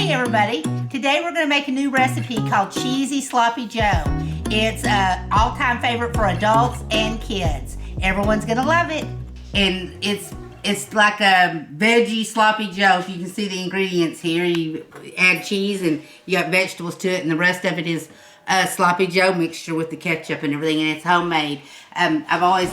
Hey everybody, today we're going to make a new recipe called Cheesy Sloppy Joe. It's an all-time favorite for adults and kids. Everyone's going to love it. And it's like a veggie sloppy Joe. If you can see the ingredients here, you add cheese and you got vegetables to it, and the rest of it is a sloppy Joe mixture with the ketchup and everything, and it's homemade. I've always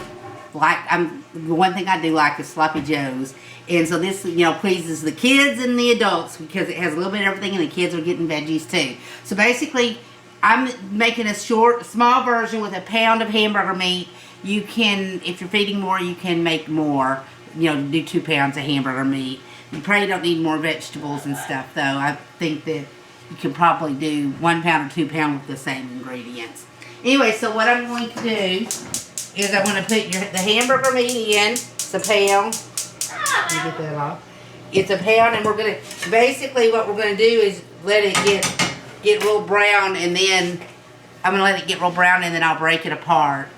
liked, the one thing I do like is sloppy Joes. And so this, pleases the kids and the adults because it has a little bit of everything, and the kids are getting veggies too. So basically, I'm making a small version with a pound of hamburger meat. You can, if you're feeding more, you can make more. Do 2 pounds of hamburger meat. You probably don't need more vegetables and stuff, though. I think that you can probably do 1 pound or 2 pounds with the same ingredients. Anyway, so what I'm going to do is I'm going to put the hamburger meat in. It's a pound. Let me get that off. It's a pound, and we're going to, basically what we're going to do is let it get real brown, and then I'm going to let it get real brown, and then I'll break it apart.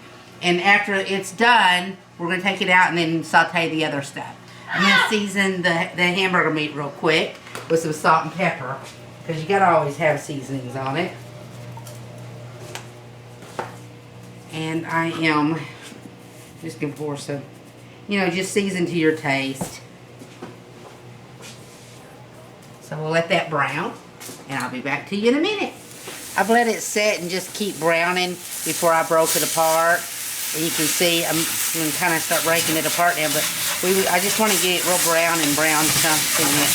And after it's done, we're going to take it out and then saute the other stuff. I'm going to season the hamburger meat real quick with some salt and pepper, because you got to always have seasonings on it. And I am just going to pour some, just season to your taste. So we'll let that brown, and I'll be back to you in a minute. I've let it set and just keep browning before I broke it apart. And you can see I'm going to kind of start breaking it apart now, but I just want to get it real brown and brown chunks in it.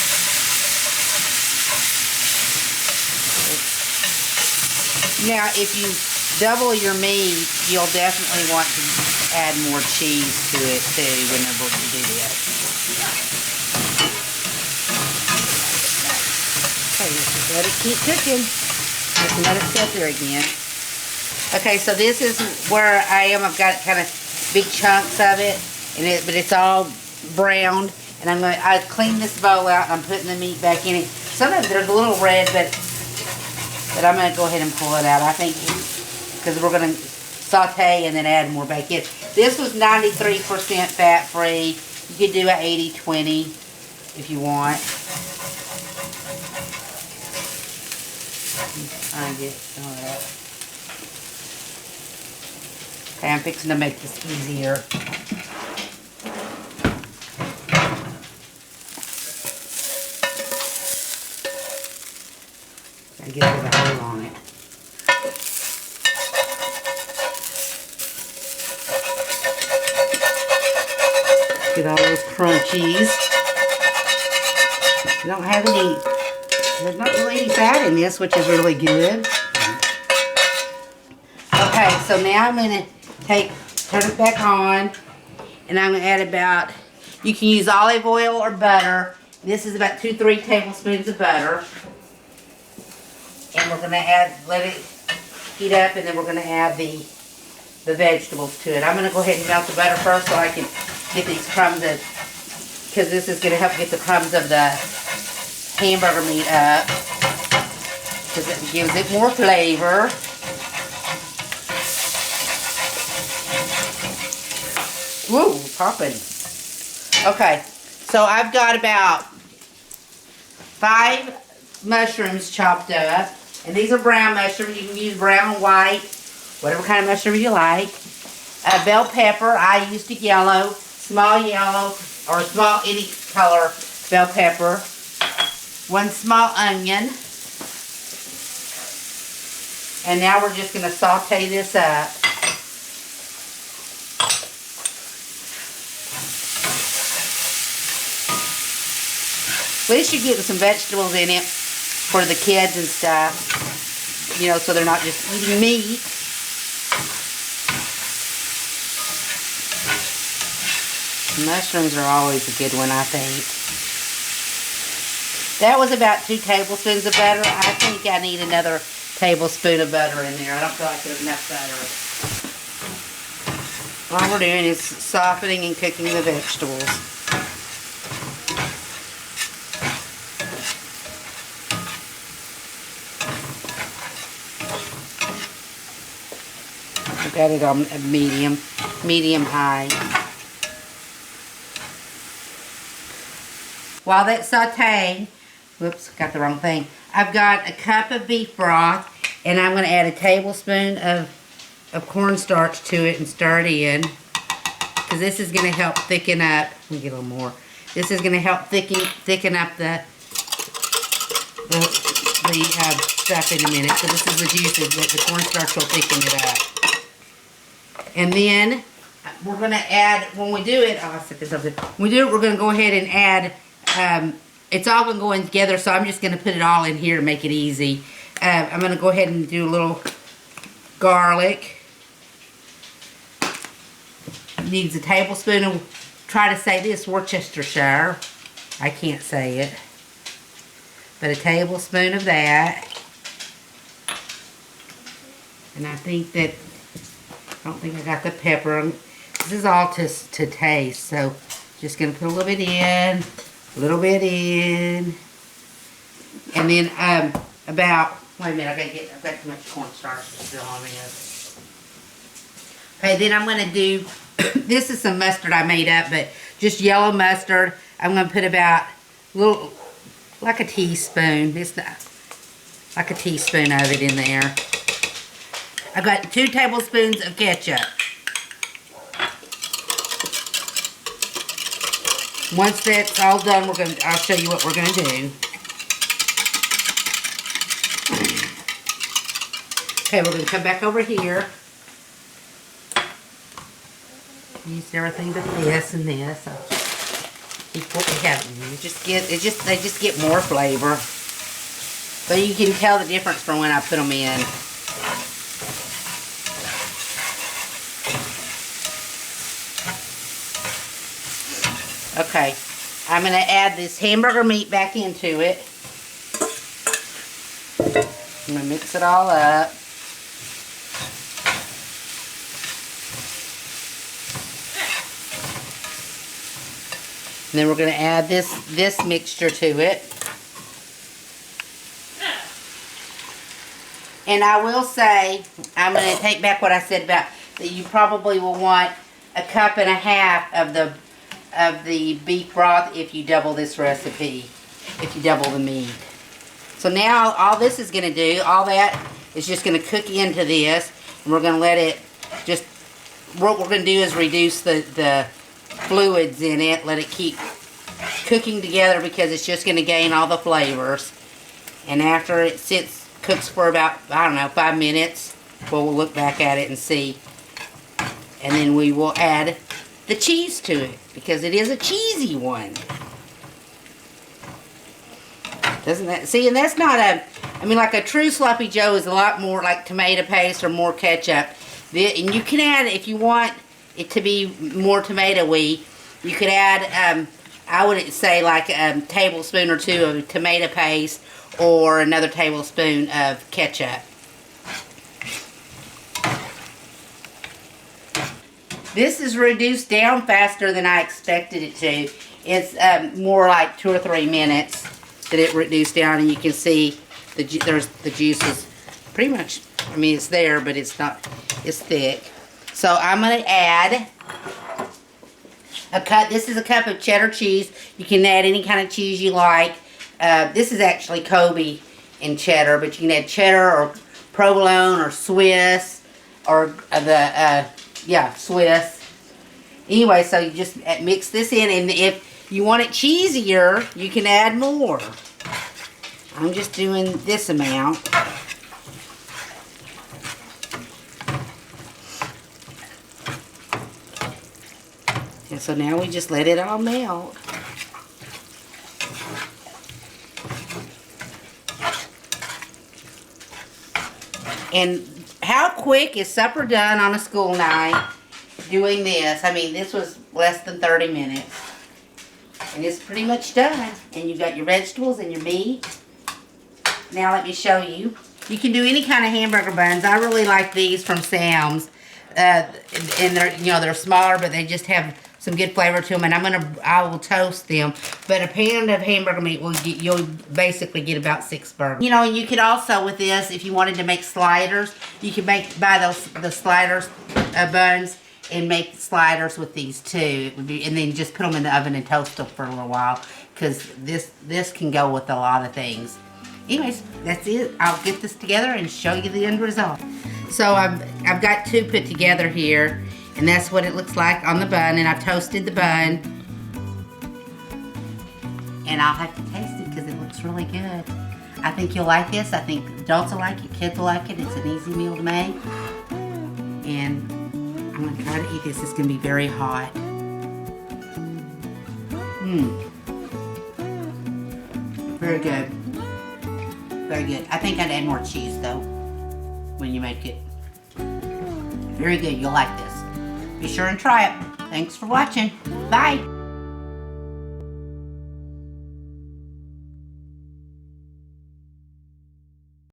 Now, if you double your meat, you'll definitely want to add more cheese to it too whenever you do this. Okay, just let it keep cooking. Just let it sit there again. Okay, so this is where I am. I've got kind of big chunks of it, but it's all browned. And I clean this bowl out, and I'm putting the meat back in it. Some of it there's a little red, but I'm going to go ahead and pull it out. I think because we're going to saute and then add more back in. This was 93% fat-free. You could do an 80-20 if you want. Try and get some of that. Okay, I'm fixing to make this easier. Gotta get rid of the hole on it. Get all those crunchies. We don't have any, there's not really any fat in this, which is really good. Okay, so now I'm going to turn it back on, and I'm going to add about, you can use olive oil or butter. This is about 2-3 tablespoons of butter. And we're going to let it heat up, and then we're going to add the vegetables to it. I'm going to go ahead and melt the butter first so I can get these crumbs because this is going to help get the crumbs of the hamburger meat up, because it gives it more flavor. Woo, popping. Okay, so I've got about 5 mushrooms chopped up, and these are brown mushrooms. You can use brown, white, whatever kind of mushroom you like. Bell pepper, I used a yellow, small yellow, or small any color bell pepper. 1 small onion. And now we're just going to saute this up. At least you're getting some vegetables in it for the kids and stuff, so they're not just eating meat. Mushrooms are always a good one, I think. That was about 2 tablespoons of butter. I think I need another tablespoon of butter in there. I don't feel like there's enough butter. All we're doing is softening and cooking the vegetables. I've got it on medium high. While that's sauteing, whoops, got the wrong thing. I've got a cup of beef broth, and I'm going to add a tablespoon of cornstarch to it and stir it in. Because this is going to help thicken up. Let me get a little more. This is going to help thicken up the stuff in a minute. So this is the juices, but the cornstarch will thicken it up. And then we're going to add, when we do it, I'll set this up there. When we do it, we're going to go ahead and add, it's all going to go in together, so I'm just going to put it all in here to make it easy. I'm going to go ahead and do a little garlic. Needs a tablespoon of, try to say this, Worcestershire. I can't say it. But a tablespoon of that. And I think that, I don't think I got the pepper. This is all to taste, so just going to put a little bit in, a little bit in. And then about, wait a minute, I've got too much cornstarch still on this. Okay, then I'm going to do, this is some mustard I made up, but just yellow mustard. I'm going to put about a little, like a teaspoon. It's like a teaspoon of it in there. I've got 2 tablespoons of ketchup. Once that's all done, I'll show you what we're gonna do. Okay, we're gonna come back over here. Use everything but this and this. So keep what we have. They just get more flavor. So you can tell the difference from when I put them in. Okay, I'm going to add this hamburger meat back into it. I'm going to mix it all up. And then we're going to add this mixture to it. And I will say, I'm going to take back what I said about that you probably will want a cup and a half of the beef broth if you double this recipe, if you double the meat. So now all this is going to do, all that is just going to cook into this, and we're going to let it just, what we're going to do is reduce the fluids in it, let it keep cooking together because it's just going to gain all the flavors. And after it cooks for about, I don't know, 5 minutes, we'll look back at it and see. And then we will add the cheese to it because it is a cheesy one. Doesn't that, see, and that's not a, I mean, like a true sloppy joe is a lot more like tomato paste or more ketchup. And you can add, if you want it to be more tomato-y, you could add, I would say like a tablespoon or 2 of tomato paste or another tablespoon of ketchup. This is reduced down faster than I expected it to. It's more like 2 or 3 minutes that it reduced down, and you can see there's the juices pretty much, I mean, it's there, but it's not, it's thick. So I'm going to add this is a cup of cheddar cheese. You can add any kind of cheese you like. This is actually Kobe and cheddar, but you can add cheddar or provolone or Swiss or Swiss. Anyway, so you just mix this in, and if you want it cheesier, you can add more. I'm just doing this amount. And so now we just let it all melt. And how quick is supper done on a school night doing this? I mean, this was less than 30 minutes. And it's pretty much done. And you've got your vegetables and your meat. Now let me show you. You can do any kind of hamburger buns. I really like these from Sam's. And they're, you know, they're smaller, but they just have some good flavor to them. And I will toast them. But a pan of hamburger meat you'll basically get about 6 burgers. You know, and you could also with this, if you wanted to make sliders, you could buy the sliders buns and make sliders with these too. It would be, and then just put them in the oven and toast them for a little while. because this can go with a lot of things. Anyways, that's it. I'll get this together and show you the end result. So I've got 2 put together here, and that's what it looks like on the bun, and I've toasted the bun. And I'll have to taste it because it looks really good. I think you'll like this. I think adults will like it, kids will like it. It's an easy meal to make. And I'm gonna try to eat this. It's gonna be very hot. Very good. Very good. I think I'd add more cheese though when you make it. Very good. You'll like this. Be sure and try it. Thanks for watching. Bye.